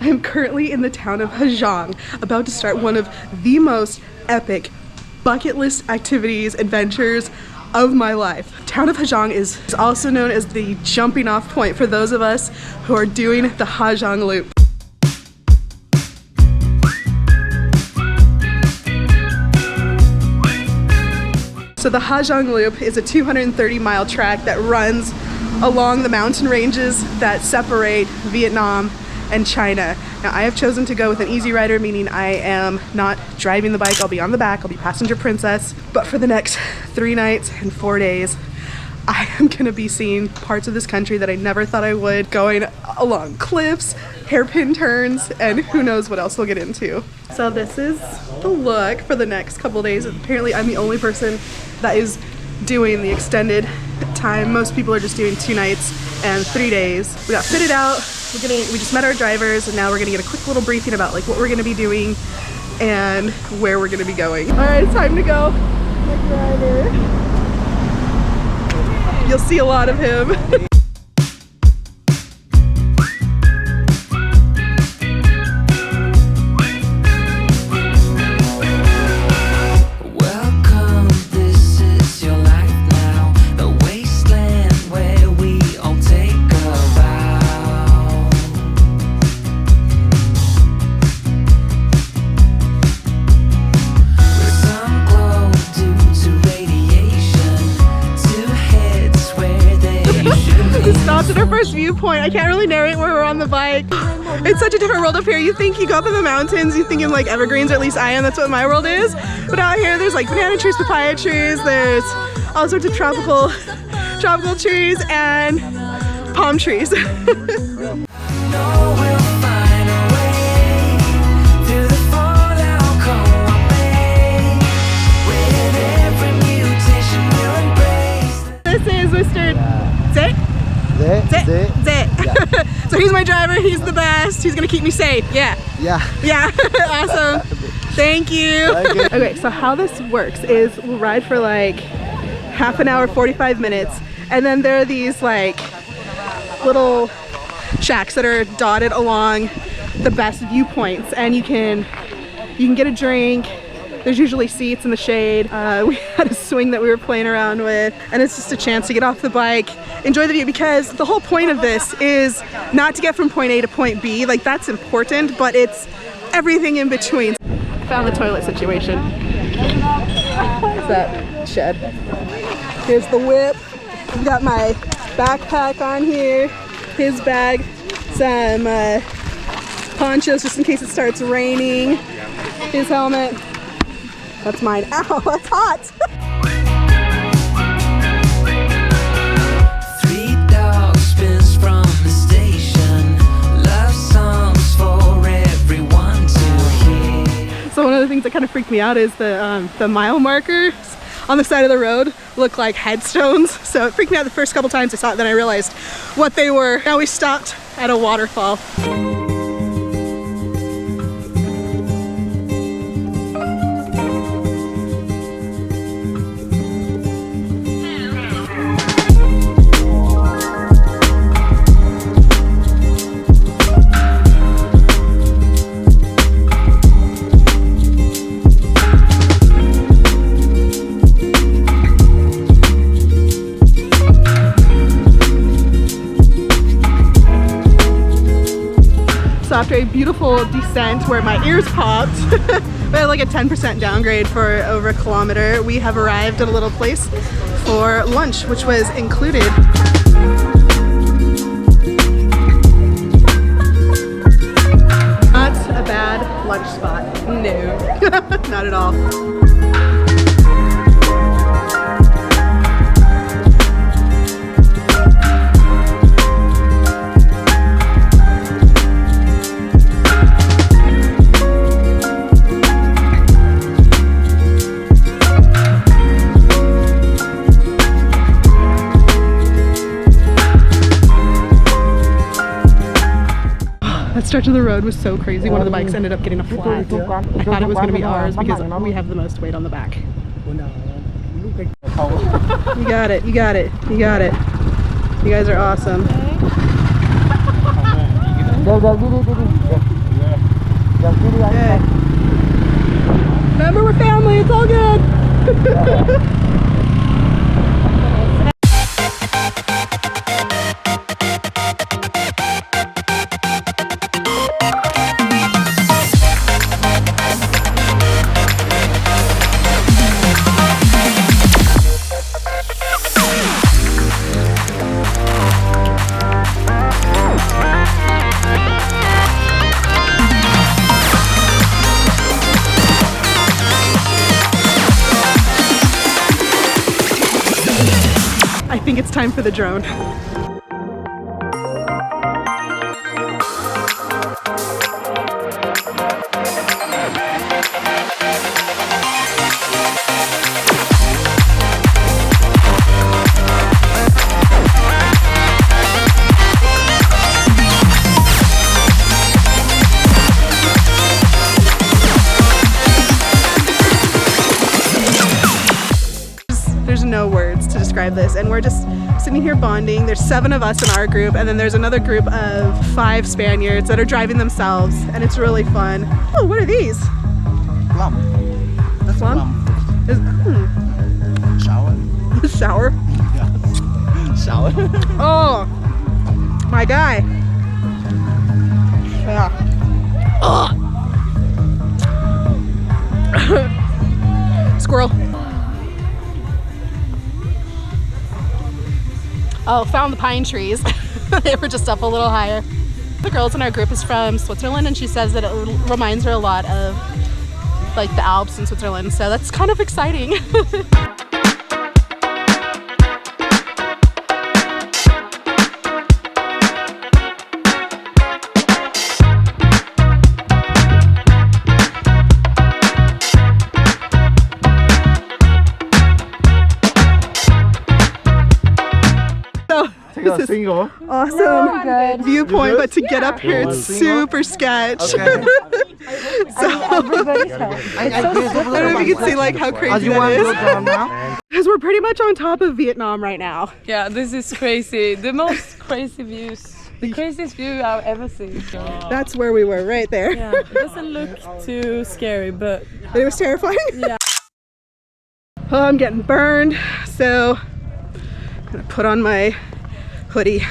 I'm currently in the town of Giang, about to start one of the most epic bucket list activities, adventures of my life. Town of Giang is also known as the jumping off point for those of us who are doing the Giang loop. So the Giang loop is a 230-mile track that runs along the mountain ranges that separate Vietnam and China. Now I have chosen to go with an easy rider, meaning I am not driving the bike. I'll be on the back, I'll be passenger princess. But for the next 3 nights and 4 days, I am gonna be seeing parts of this country that I never thought I would, going along cliffs, hairpin turns, and who knows what else we'll get into. So this is the look for the next couple days. Apparently I'm the only person that is doing the extended time. Most people are just doing 2 nights and 3 days. We got fitted out. We just met our drivers, and now we're gonna get a quick little briefing about like what we're gonna be doing and where we're gonna be going. All right, it's time to go. My driver. You'll see a lot of him. Stopped at our first viewpoint. I can't really narrate where we're on the bike. It's such a different world up here. You think you go up in the mountains, you think in like evergreens, or at least I am, that's what my world is. But out here there's like banana trees, papaya trees, there's all sorts of tropical trees and palm trees. This is Mr. Zay. So he's my driver, he's the best, he's gonna keep me safe. Yeah. Awesome. Thank you. Okay, so how this works is we'll ride for like half an hour, 45 minutes, and then there are these like little shacks that are dotted along the best viewpoints, and you can get a drink. There's usually seats in the shade. We had a swing that we were playing around with, and it's just a chance to get off the bike, enjoy the view, because the whole point of this is not to get from point A to point B. Like, that's important, but it's everything in between. Found the toilet situation. It's that shed. Here's the whip. I've got my backpack on here, his bag, some ponchos just in case it starts raining, his helmet. That's mine. Ow, that's hot! 3 dogs spins from the station. Love songs for everyone to hear. So one of the things that kind of freaked me out is the mile markers on the side of the road look like headstones. So it freaked me out the first couple times I saw it, then I realized what they were. Now we stopped at a waterfall. So after a beautiful descent where my ears popped, we had like a 10% downgrade for over a kilometer, we have arrived at a little place for lunch, which was included. Not a bad lunch spot. No, not at all. That stretch of the road was so crazy. One of the bikes ended up getting a flat. I thought it was going to be ours because we have the most weight on the back. You got it, you got it, you got it. You guys are awesome. Okay. Remember, we're family, it's all good. I think it's time for the drone. There's no words to describe this, and we're just sitting here bonding. There's 7 of us in our group, and then there's another group of 5 Spaniards that are driving themselves, and it's really fun. Oh, what are these? Plum. That's Plum? Shower. Shower? Yeah. Shower. Oh, my guy. Yeah. Squirrel. Oh, found the pine trees. They were just up a little higher. The girls in our group is from Switzerland, and she says that it reminds her a lot of like the Alps in Switzerland, so that's kind of exciting. This is awesome viewpoint, but to get up here, it's super sketch. So, I don't know if you can see like how crazy that is. Because we're pretty much on top of Vietnam right now. Yeah, this is crazy. The most crazy views. The craziest view I've ever seen. That's where we were, right there. Yeah, it doesn't look too scary, but it was terrifying. Yeah. Oh, I'm getting burned, so I'm gonna put on my hoodie.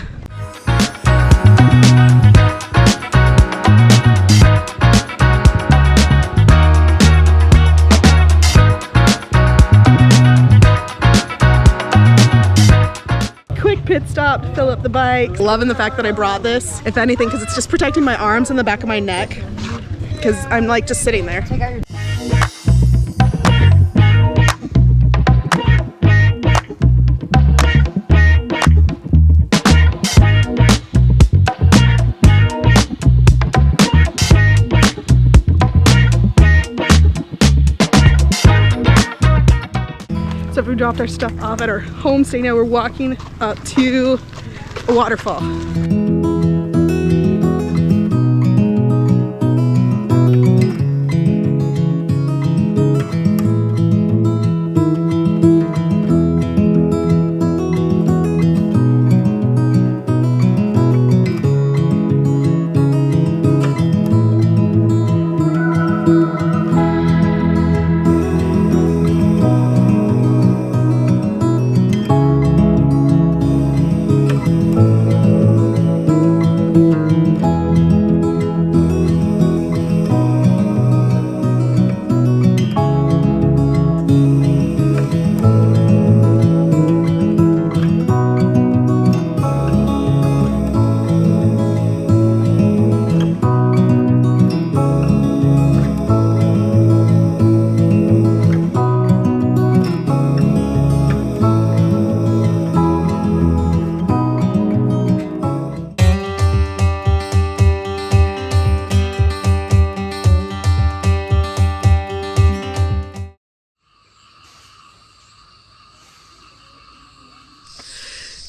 Quick pit stop to fill up the bike. Loving the fact that I brought this, if anything, because it's just protecting my arms and the back of my neck, because I'm like just sitting there. So we dropped our stuff off at our homestay. Now we're walking up to a waterfall.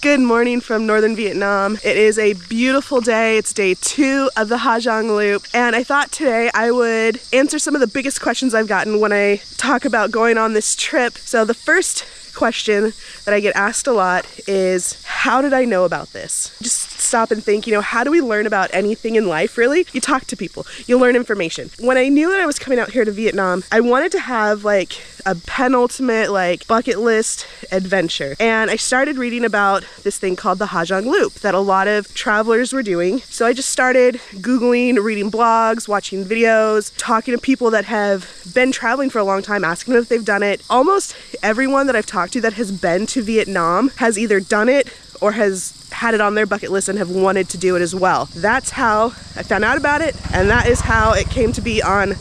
Good morning from northern Vietnam. It is a beautiful day. It's day 2 of the Ha Giang Loop, and I thought today I would answer some of the biggest questions I've gotten when I talk about going on this trip. So the first question that I get asked a lot is, how did I know about this? Just stop and think, you know, how do we learn about anything in life, really? You talk to people, you learn information. When I knew that I was coming out here to Vietnam, I wanted to have like a penultimate like bucket list adventure. And I started reading about this thing called the Ha Giang Loop that a lot of travelers were doing. So I just started Googling, reading blogs, watching videos, talking to people that have been traveling for a long time, asking them if they've done it. Almost everyone that I've talked to that has been to Vietnam has either done it or has had it on their bucket list and have wanted to do it as well. That's how I found out about it, and that is how it came to be on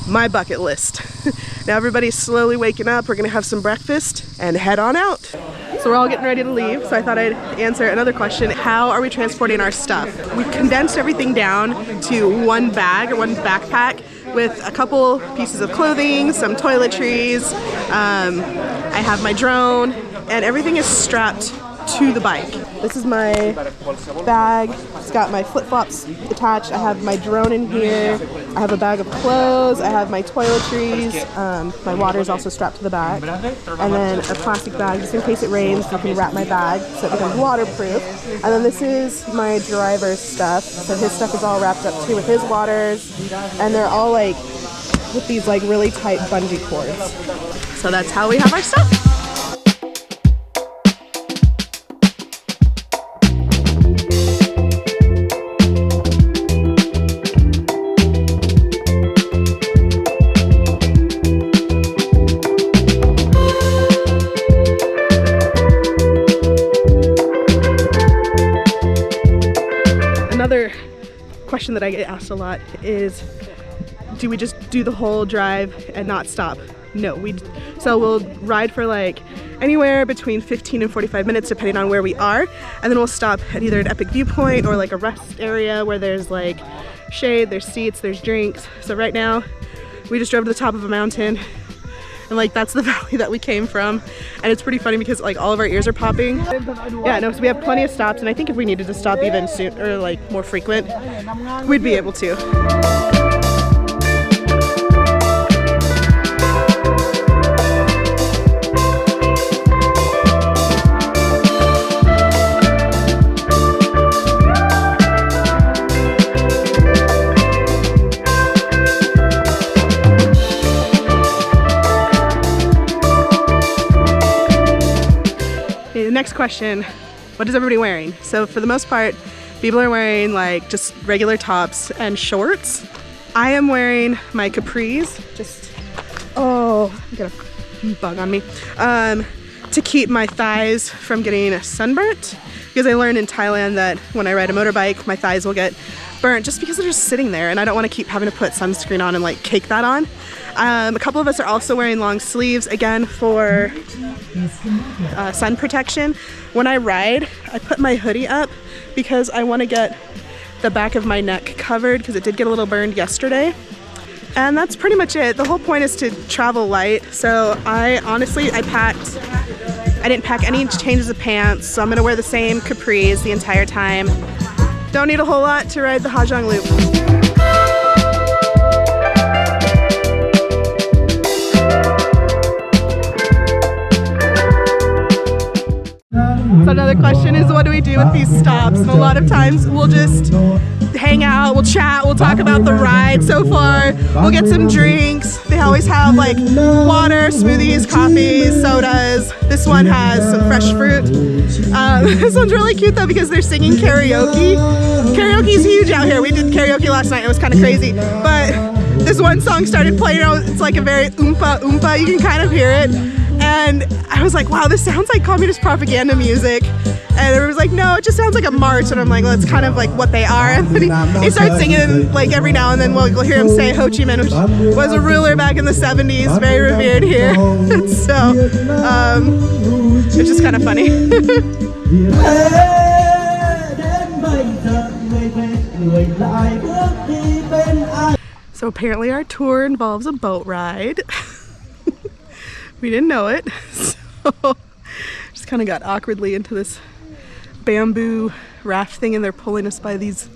my bucket list. Now everybody's slowly waking up. We're gonna have some breakfast and head on out. So we're all getting ready to leave, so I thought I'd answer another question. How are we transporting our stuff? We condensed everything down to one bag or one backpack with a couple pieces of clothing, some toiletries. I have my drone, and everything is strapped to the bike. This is my bag. It's got my flip-flops attached. I have my drone in here. I have a bag of clothes. I have my toiletries. My water is also strapped to the back. And then a plastic bag just in case it rains. I can wrap my bag so it becomes waterproof. And then this is my driver's stuff. So his stuff is all wrapped up too with his waters. And they're all like with these like really tight bungee cords. So that's how we have our stuff. Another question that I get asked a lot is, do we just do the whole drive and not stop? No, so we'll ride for like anywhere between 15 and 45 minutes depending on where we are, and then we'll stop at either an epic viewpoint or like a rest area where there's like shade, there's seats, there's drinks. So right now we just drove to the top of a mountain, and like that's the valley that we came from, and it's pretty funny because like all of our ears are popping. Yeah, no, so we have plenty of stops, and I think if we needed to stop even soon or like more frequent, we'd be able to. Next question, what is everybody wearing? So for the most part, people are wearing like just regular tops and shorts. I am wearing my capris, just, oh, I got a bug on me, to keep my thighs from getting sunburnt, because I learned in Thailand that when I ride a motorbike, my thighs will get burnt just because they're just sitting there, and I don't want to keep having to put sunscreen on and like cake that on. A couple of us are also wearing long sleeves, again for sun protection. When I ride, I put my hoodie up because I want to get the back of my neck covered because it did get a little burned yesterday. And that's pretty much it. The whole point is to travel light. So I didn't pack any changes of pants, so I'm gonna wear the same capris the entire time. Don't need a whole lot to ride the Ha Giang Loop. So another question is, what do we do with these stops? And a lot of times we'll just hang out, we'll chat, we'll talk about the ride so far, we'll get some drinks. They always have like water, smoothies, coffees, sodas. This one has some fresh fruit. This one's really cute though because they're singing karaoke. Karaoke's huge out here. We did karaoke last night, it was kind of crazy. But this one song started playing, it's like a very oompa oompa, you can kind of hear it. And I was like, wow, this sounds like communist propaganda music. And everyone was like, no, it just sounds like a march. And I'm like, well, it's kind of like what they are. And then he starts singing like every now and then we'll hear him say Ho Chi Minh, which was a ruler back in the 70s, very revered here. So it's just kind of funny. So apparently our tour involves a boat ride. We didn't know it, so just kind of got awkwardly into this bamboo raft thing, and they're pulling us by these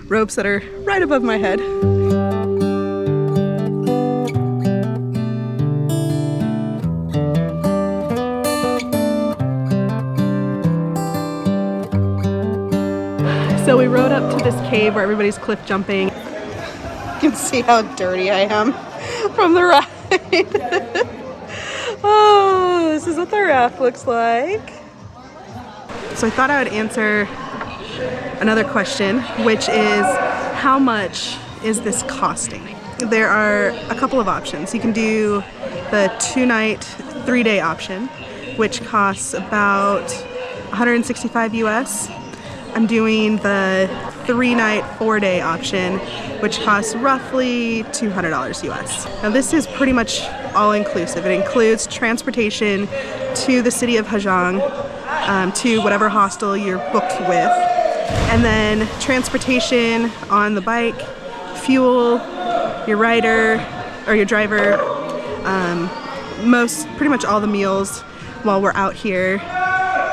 ropes that are right above my head. to this cave where everybody's cliff jumping. You can see how dirty I am from the ride. Oh, this is what the raft looks like. So I thought I would answer another question, which is how much is this costing? There are a couple of options. You can do the 2-night, 3-day option, which costs about 165 US. I'm doing the 3-night, 4-day option, which costs roughly $200 US. Now this is pretty much all inclusive. It includes transportation to the city of Giang, to whatever hostel you're booked with, and then transportation on the bike, fuel, your rider or your driver, pretty much all the meals while we're out here,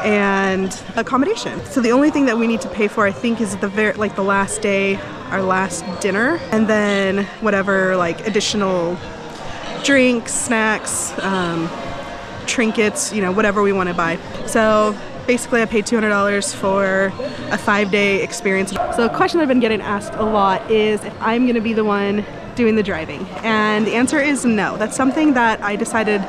and accommodation. So the only thing that we need to pay for, I think, is the last day, our last dinner, and then whatever like additional drinks, snacks, trinkets, you know, whatever we want to buy. So basically I paid $200 for a 5-day experience. So a question I've been getting asked a lot is if I'm going to be the one doing the driving, and the answer is no. That's something that I decided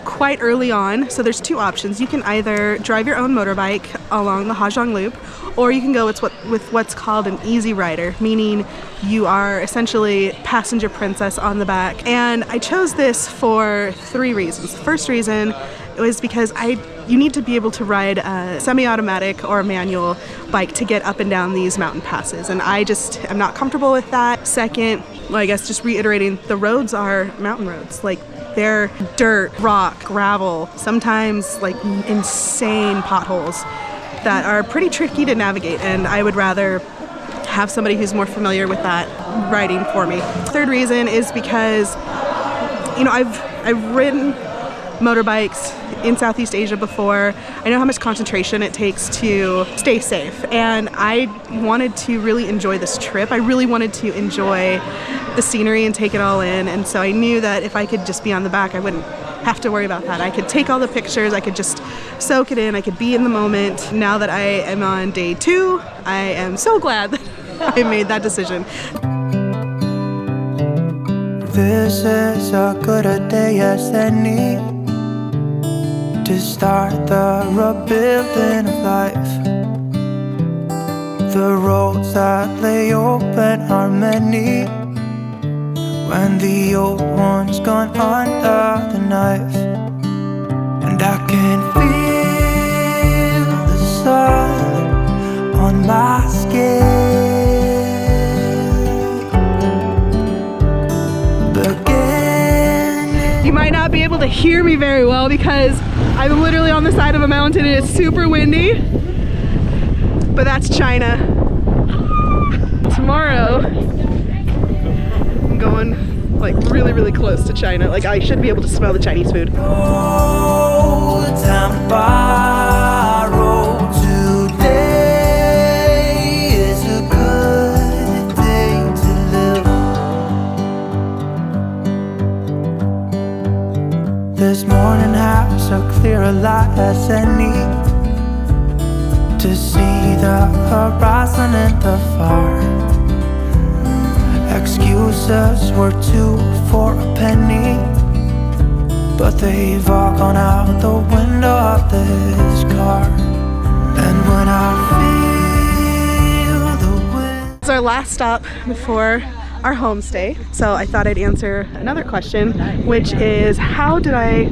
quite early on. So there's two options. You can either drive your own motorbike along the Giang Loop, or you can go with what's called an easy rider, meaning you are essentially passenger princess on the back. And I chose this for 3 reasons. The first reason was because you need to be able to ride a semi-automatic or a manual bike to get up and down these mountain passes, and I just am not comfortable with that. Second, well, I guess just reiterating, the roads are mountain roads. Like, they're dirt, rock, gravel, sometimes like insane potholes that are pretty tricky to navigate, and I would rather have somebody who's more familiar with that riding for me. Third reason is because, you know, I've ridden motorbikes in Southeast Asia before. I know how much concentration it takes to stay safe, and I wanted to really enjoy this trip. I really wanted to enjoy the scenery and take it all in, and so I knew that if I could just be on the back, I wouldn't have to worry about that. I could take all the pictures, I could just soak it in, I could be in the moment. Now that I am on day 2, I am so glad that I made that decision. This is as good a day as any to start the rebuilding of life. The roads that lay open are many when the old one's gone under the knife. And I can feel the sun on my skin. You might not be able to hear me very well because I'm literally on the side of a mountain and it's super windy, but that's China. Tomorrow, I'm going like really, really close to China. Like, I should be able to smell the Chinese food. Oh, time to borrow. Today is a good day to live. This morning has a clearer light as any to see the horizon and the far. Excuses were 2 for a penny, but they've all gone out the window of this car. And when I feel the wind. It's our last stop before our homestay, so I thought I'd answer another question, which is how did I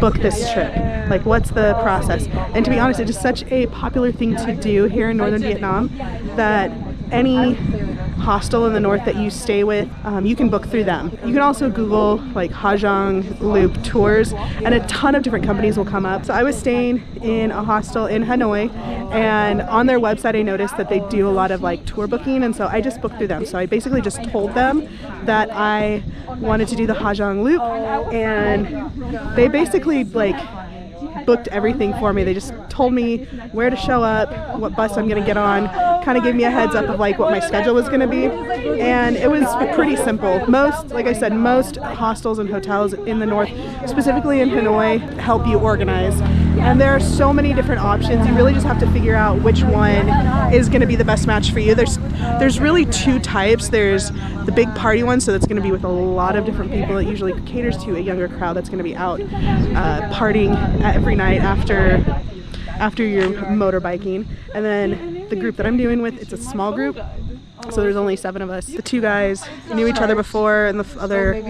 book this trip? Like, what's the process? And to be honest, it is such a popular thing to do here in northern Vietnam that any hostel in the north that you stay with, you can book through them. You can also Google like Giang Loop tours, and a ton of different companies will come up. So I was staying in a hostel in Hanoi, and on their website I noticed that they do a lot of like tour booking, and so I just booked through them. So I basically just told them that I wanted to do the Giang Loop, and they basically booked everything for me. They just told me where to show up, what bus I'm gonna get on, kind of gave me a heads up of what my schedule was gonna be, and it was pretty simple. Like I said, most hostels and hotels in the north, specifically in Hanoi, help you organize. And there are so many different options. You really just have to figure out which one is going to be the best match for you. There's really two types. There's the big party one, so that's going to be with a lot of different people. It usually caters to a younger crowd that's going to be out partying every night after your motorbiking. And then the group that I'm doing with, it's a small group. So there's only 7 of us. The 2 guys knew each other before, and the other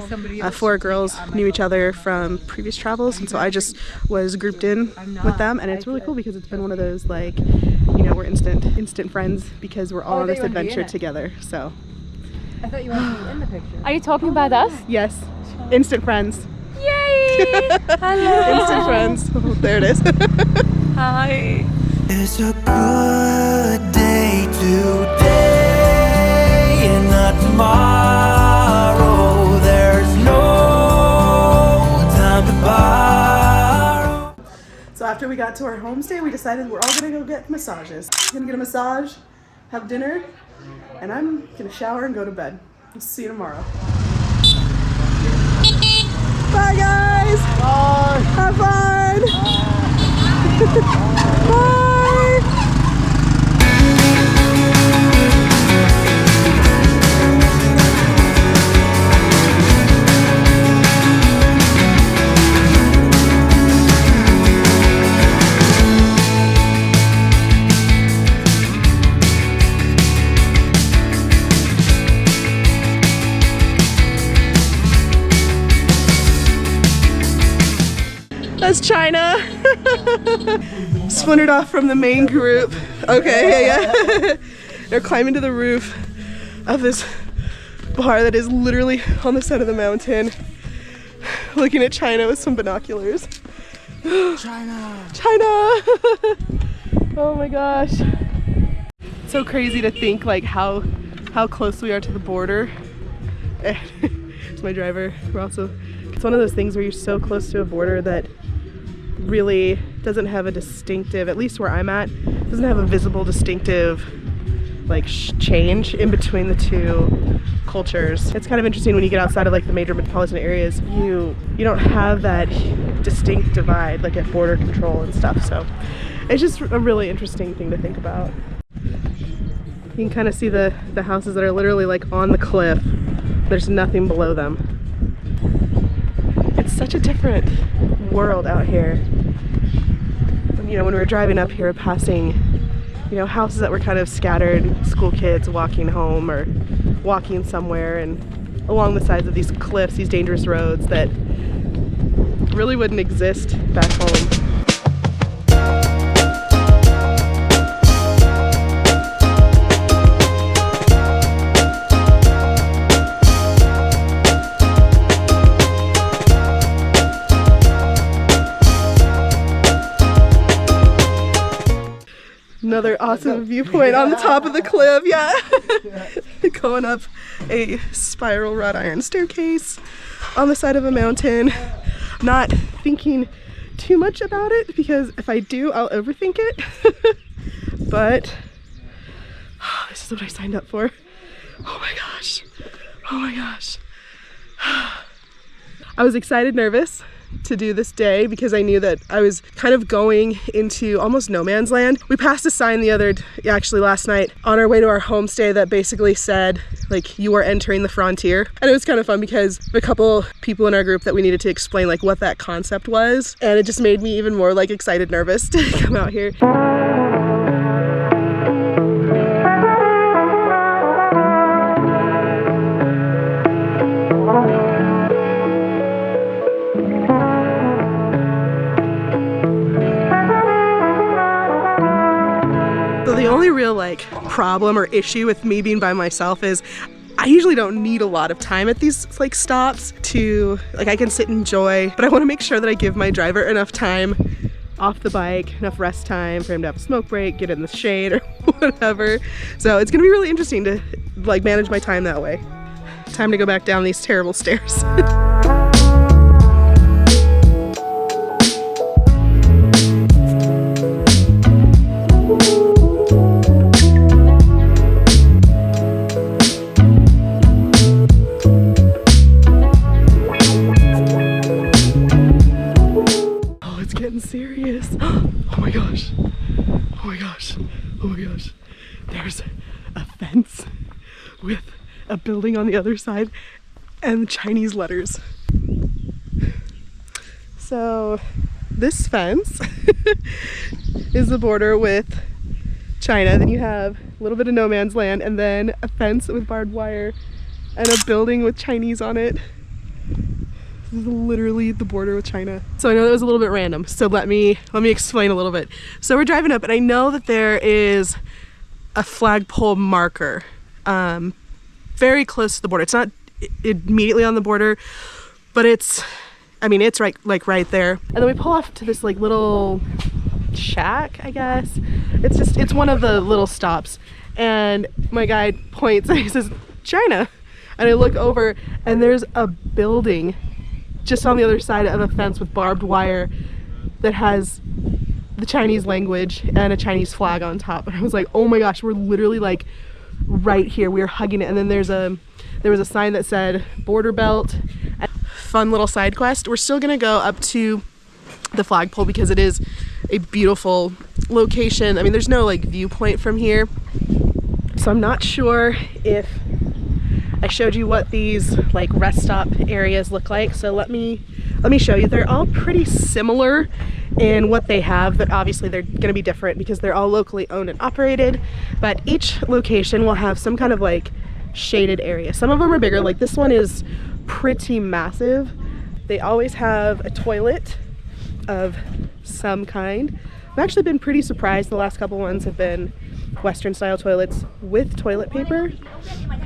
4 girls knew each other from previous travels. And so I just was grouped in with them, and it's really cool because it's been one of those, like, you know, we're instant friends because we're all on this adventure together. So I thought you wanted to be in the picture. Are you talking about us? yes, instant friends. Yay! Hello. Instant friends. Oh, there it is. Hi. It's a good day today and not tomorrow. There's no time to borrow. So after we got to our homestay, we decided we're all gonna go get massages. I'm gonna get a massage, have dinner, and I'm gonna shower and go to bed. We'll see you tomorrow. Bye guys! Bye! Have fun! Bye! That's China. Splintered off from the main group. Okay, yeah. They're climbing to the roof of this bar that is literally on the side of the mountain, looking at China with some binoculars. China! China! Oh my gosh. So crazy to think like how close we are to the border. It's my driver. It's one of those things where you're so close to a border that really doesn't have a distinctive, at least where I'm at, doesn't have a visible distinctive like change in between the two cultures. It's kind of interesting when you get outside of like the major metropolitan areas, you don't have that distinct divide like at border control and stuff. So it's just a really interesting thing to think about. You can kind of see the houses that are literally like on the cliff. There's nothing below them. It's such a different world out here. You know, when we were driving up here, passing, you know, houses that were kind of scattered, school kids walking home or walking somewhere, and along the sides of these cliffs, these dangerous roads that really wouldn't exist back home. Another awesome viewpoint on the top of the cliff, yeah. Going up a spiral wrought iron staircase on the side of a mountain. Not thinking too much about it because if I do, I'll overthink it. But this is what I signed up for. Oh my gosh. Oh my gosh. I was excited, nervous to do this day because I knew that I was kind of going into almost no man's land. We passed a sign actually last night on our way to our homestay that basically said like, you are entering the frontier. And it was kind of fun because a couple people in our group that we needed to explain like what that concept was, and it just made me even more like excited, nervous to come out here. So the only real like problem or issue with me being by myself is I usually don't need a lot of time at these like stops to like, I can sit and enjoy, but I want to make sure that I give my driver enough time off the bike, enough rest time for him to have a smoke break, get in the shade or whatever. So it's gonna be really interesting to like manage my time that way. Time to go back down these terrible stairs. Serious. building on the other side and Chinese letters. So this fence is the border with China. Then you have a little bit of no man's land and then a fence with barbed wire and a building with Chinese on it. This is literally the border with China. So I know that was a little bit random. So let me explain a little bit. So we're driving up and I know that there is a flagpole marker very close to the border. It's not immediately on the border, but it's right, like right there. And then we pull off to this like little shack, I guess. It's one of the little stops. And my guide points and he says, China. And I look over and there's a building just on the other side of a fence with barbed wire that has the Chinese language and a Chinese flag on top. And I was like, oh my gosh, we're literally like right here. We were hugging it. And then there was a sign that said border belt. Fun little side quest. We're still gonna go up to the flagpole because it is a beautiful location. I mean, there's no like viewpoint from here. So I'm not sure if I showed you what these like rest stop areas look like. So let me show you. They're all pretty similar in what they have, but obviously they're going to be different because they're all locally owned and operated. But each location will have some kind of like shaded area. Some of them are bigger, like this one is pretty massive. They always have a toilet of some kind. I've actually been pretty surprised. The last couple ones have been Western style toilets with toilet paper.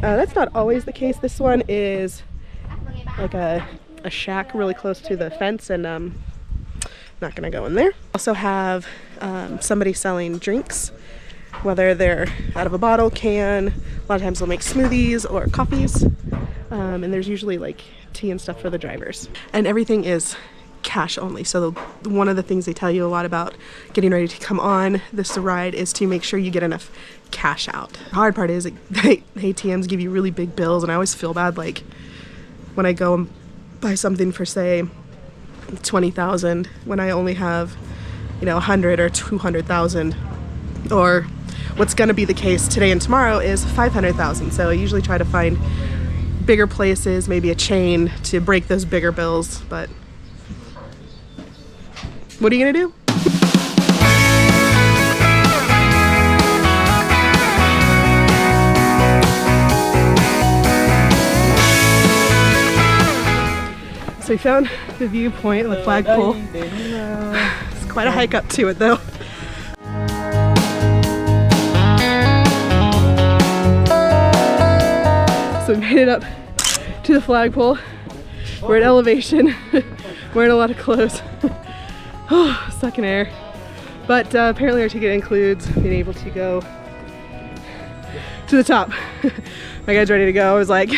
That's not always the case. This one is like a shack really close to the fence, and not gonna go in there. Also have somebody selling drinks, whether they're out of a bottle, can. A lot of times they'll make smoothies or coffees, and there's usually like tea and stuff for the drivers. And everything is cash only. So one of the things they tell you a lot about getting ready to come on this ride is to make sure you get enough cash out. The hard part is the ATMs give you really big bills, and I always feel bad like when I go and buy something for say 20,000 when I only have 100 or 200,000, or what's going to be the case today and tomorrow is 500,000. So I usually try to find bigger places, maybe a chain, to break those bigger bills. But what are you gonna do? So we found the viewpoint, the flagpole. It's quite a hike up to it though. So we made it up to the flagpole. We're at elevation. Wearing a lot of clothes. Oh, sucking air. But apparently our ticket includes being able to go to the top. My guy's ready to go. I was like,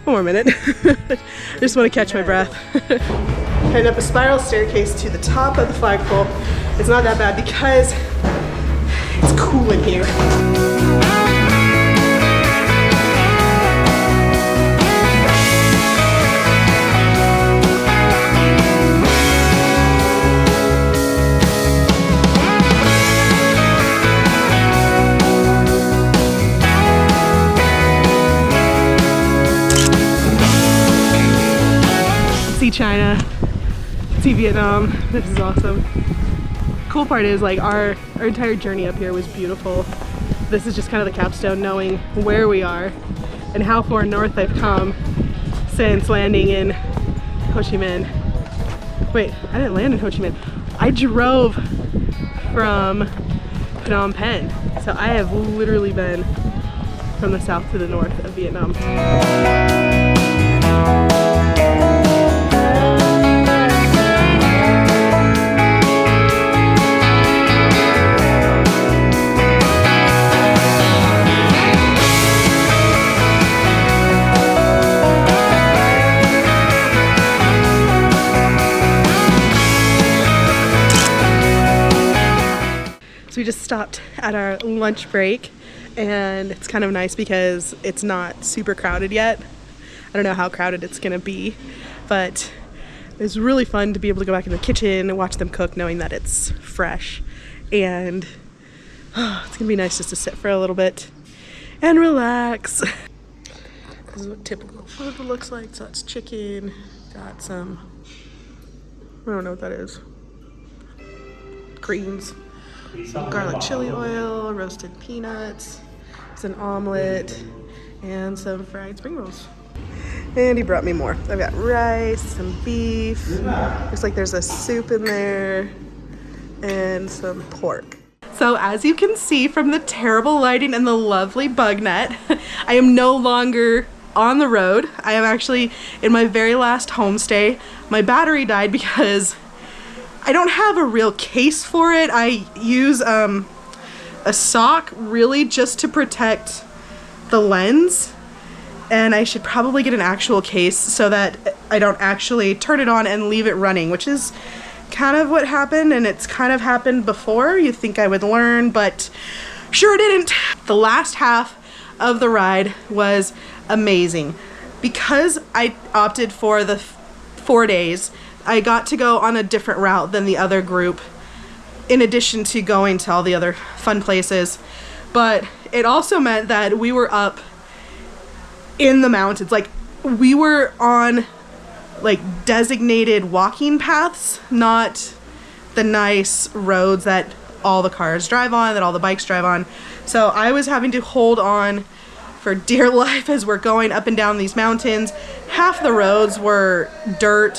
one more minute. I just want to catch my breath. Heading up a spiral staircase to the top of the flagpole. It's not that bad because it's cool in here. See China, see Vietnam. This is awesome. Cool part is like our entire journey up here was beautiful. This is just kind of the capstone, knowing where we are and how far north I've come since landing in Ho Chi Minh. Wait, I didn't land in Ho Chi Minh. I drove from Phnom Penh. So I have literally been from the south to the north of Vietnam. We just stopped at our lunch break, and it's kind of nice because it's not super crowded yet. I don't know how crowded it's gonna be, but it's really fun to be able to go back in the kitchen and watch them cook, knowing that it's fresh. And it's gonna be nice just to sit for a little bit and relax. This is what typical food looks like. So it's chicken, got some, I don't know what that is, greens, some garlic chili oil, roasted peanuts, it's an omelet, and some fried spring rolls. And he brought me more. I've got rice, some beef, looks like there's a soup in there, and some pork. So as you can see from the terrible lighting and the lovely bug net, I am no longer on the road. I am actually in my very last homestay. My battery died because I don't have a real case for it. I use a sock really just to protect the lens, and I should probably get an actual case so that I don't actually turn it on and leave it running, which is kind of what happened, and it's kind of happened before. You think I would learn, but sure didn't. The last half of the ride was amazing. Because I opted for the 4 days, I got to go on a different route than the other group, in addition to going to all the other fun places. But it also meant that we were up in the mountains. Like, we were on like designated walking paths, not the nice roads that all the cars drive on, that all the bikes drive on. So I was having to hold on for dear life as we're going up and down these mountains. Half the roads were dirt,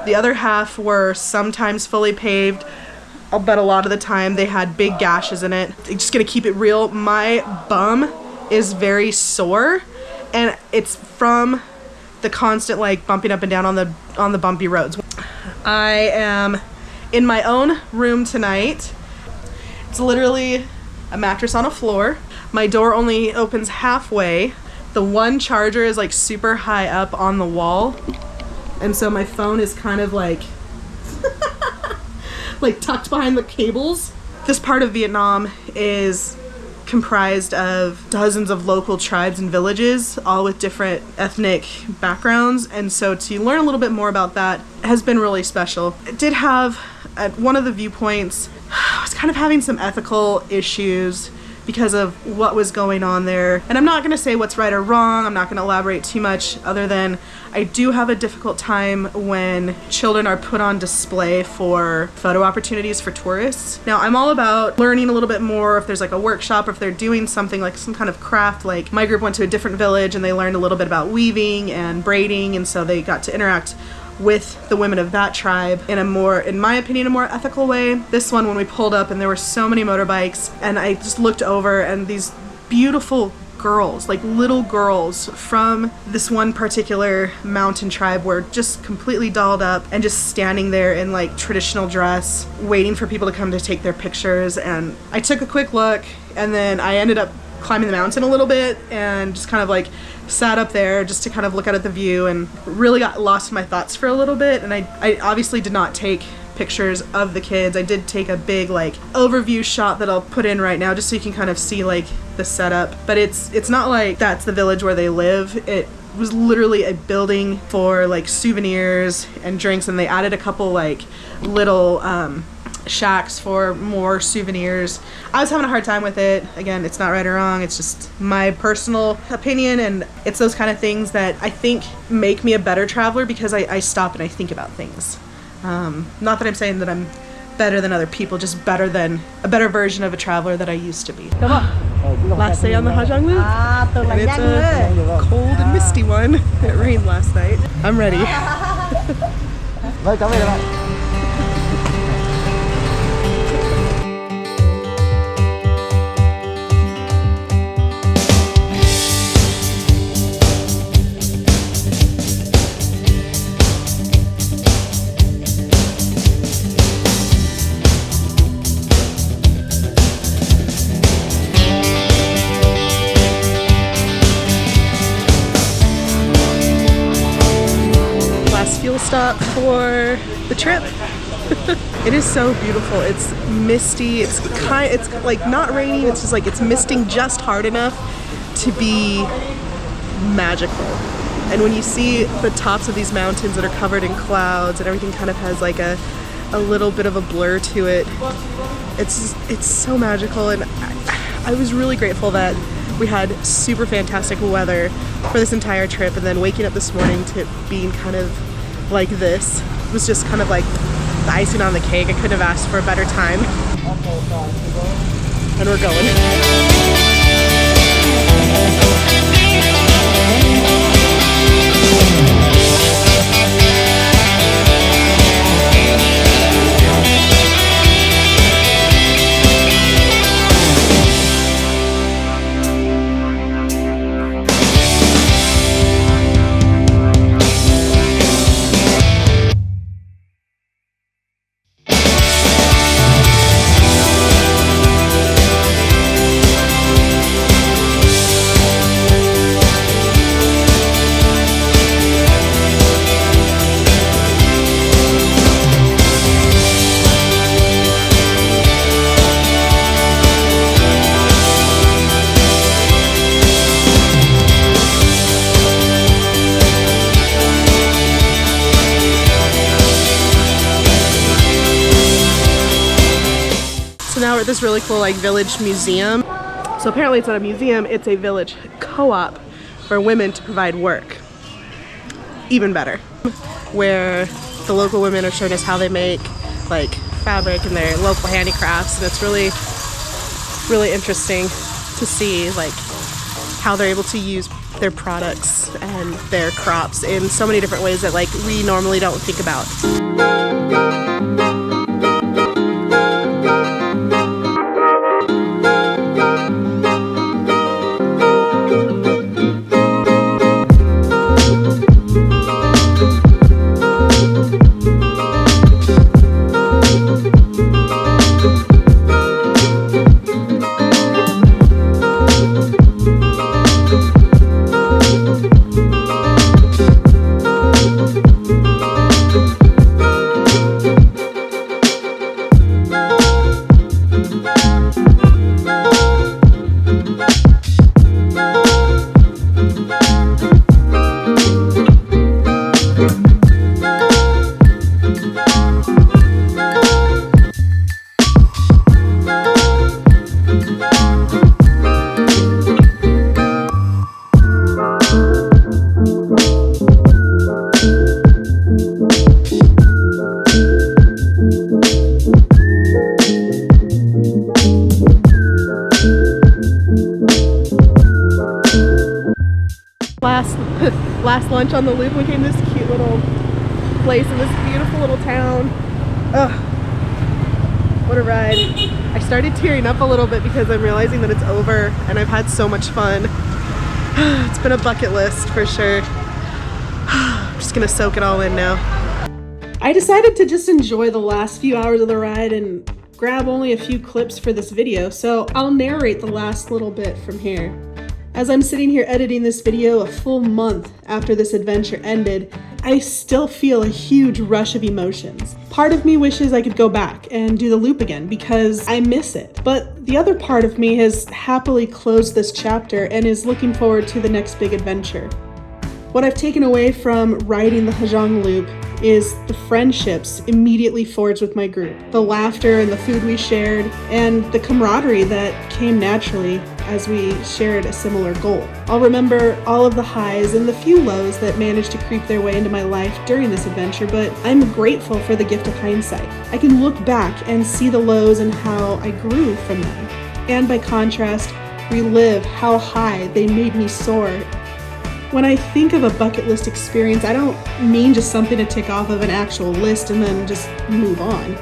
the other half were sometimes fully paved, but a lot of the time they had big gashes in it. I'm just gonna keep it real, my bum is very sore, and it's from the constant like bumping up and down on the bumpy roads. I am in my own room tonight. It's literally a mattress on a floor. My door only opens halfway. The one charger is like super high up on the wall, and so my phone is kind of like like tucked behind the cables. This part of Vietnam is comprised of dozens of local tribes and villages, all with different ethnic backgrounds, and so to learn a little bit more about that has been really special. It did have, at one of the viewpoints, I was kind of having some ethical issues because of what was going on there. And I'm not gonna say what's right or wrong, I'm not gonna elaborate too much other than I do have a difficult time when children are put on display for photo opportunities for tourists. Now, I'm all about learning a little bit more if there's like a workshop or if they're doing something like some kind of craft. Like my group went to a different village and they learned a little bit about weaving and braiding, and so they got to interact with the women of that tribe in a more, in my opinion, a more ethical way. This one, when we pulled up and there were so many motorbikes, and I just looked over and these beautiful girls, like little girls from this one particular mountain tribe were just completely dolled up and just standing there in like traditional dress, waiting for people to come to take their pictures. And I took a quick look, and then I ended up climbing the mountain a little bit and just kind of like sat up there just to kind of look out at the view, and really got lost in my thoughts for a little bit. And I obviously did not take pictures of the kids. I did take a big like overview shot that I'll put in right now just so you can kind of see like the setup. But it's not like that's the village where they live. It was literally a building for like souvenirs and drinks, and they added a couple like little shacks for more souvenirs. I was having a hard time with it. Again, it's not right or wrong, it's just my personal opinion, and it's those kind of things that I think make me a better traveler because I stop and I think about things. Not that I'm saying that I'm better than other people, just better than a better version of a traveler that I used to be. Last day on the Ha Giang Loop, and it's a cold and misty one. It rained last night. I'm ready. Stop for the trip. It is so beautiful. It's misty. It's like not raining. It's just like it's misting just hard enough to be magical. And when you see the tops of these mountains that are covered in clouds and everything kind of has like a little bit of a blur to it, it's so magical. And I was really grateful that We had super fantastic weather for this entire trip, and then waking up this morning to being kind of like this was just kind of like the icing on the cake. I couldn't have asked for a better time. And we're going. So now we're at this really cool like village museum. So apparently it's not a museum, it's a village co-op for women to provide work. Even better. Where the local women are showing us how they make like fabric and their local handicrafts, and it's really, really interesting to see like how they're able to use their products and their crops in so many different ways that like we normally don't think about. Last lunch on the loop, we came to this cute little place in this beautiful little town. Ugh, what a ride. I started tearing up a little bit because I'm realizing that it's over and I've had so much fun. It's been a bucket list for sure. I'm just gonna soak it all in now. I decided to just enjoy the last few hours of the ride and grab only a few clips for this video, so I'll narrate the last little bit from here. As I'm sitting here editing this video a full month after this adventure ended, I still feel a huge rush of emotions. Part of me wishes I could go back and do the loop again because I miss it. But the other part of me has happily closed this chapter and is looking forward to the next big adventure. What I've taken away from riding the Giang loop is the friendships immediately forged with my group, the laughter and the food we shared, and the camaraderie that came naturally as we shared a similar goal. I'll remember all of the highs and the few lows that managed to creep their way into my life during this adventure, but I'm grateful for the gift of hindsight. I can look back and see the lows and how I grew from them, and by contrast, relive how high they made me soar. When I think of a bucket list experience, I don't mean just something to tick off of an actual list and then just move on.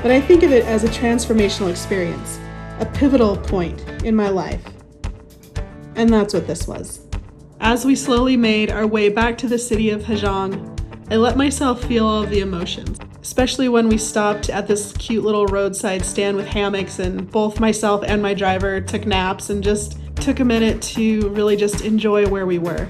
But I think of it as a transformational experience, a pivotal point in my life. And that's what this was. As we slowly made our way back to the city of Giang, I let myself feel all of the emotions, especially when we stopped at this cute little roadside stand with hammocks and both myself and my driver took naps and just took a minute to really just enjoy where we were.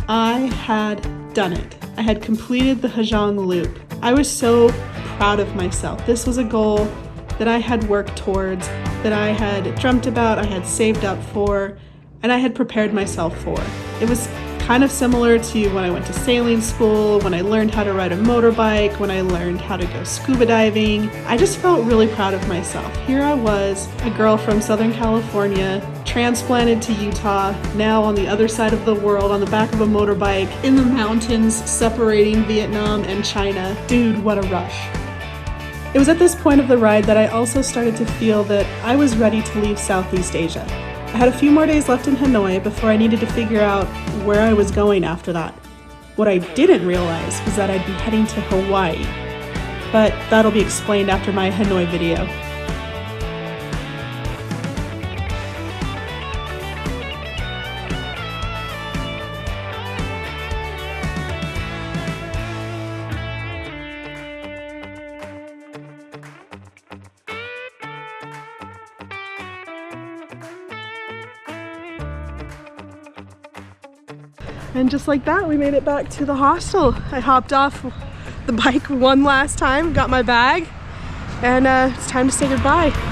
I had done it. I had completed the Giang loop. I was so proud of myself. This was a goal that I had worked towards, that I had dreamt about, I had saved up for, and I had prepared myself for. It was kind of similar to when I went to sailing school, when I learned how to ride a motorbike, when I learned how to go scuba diving. I just felt really proud of myself. Here I was, a girl from Southern California, transplanted to Utah, now on the other side of the world on the back of a motorbike in the mountains separating Vietnam and China. Dude, what a rush. It was at this point of the ride that I also started to feel that I was ready to leave Southeast Asia. I had a few more days left in Hanoi before I needed to figure out where I was going after that. What I didn't realize was that I'd be heading to Hawaii, but that'll be explained after my Hanoi video. And just like that, we made it back to the hostel. I hopped off the bike one last time, got my bag, and it's time to say goodbye.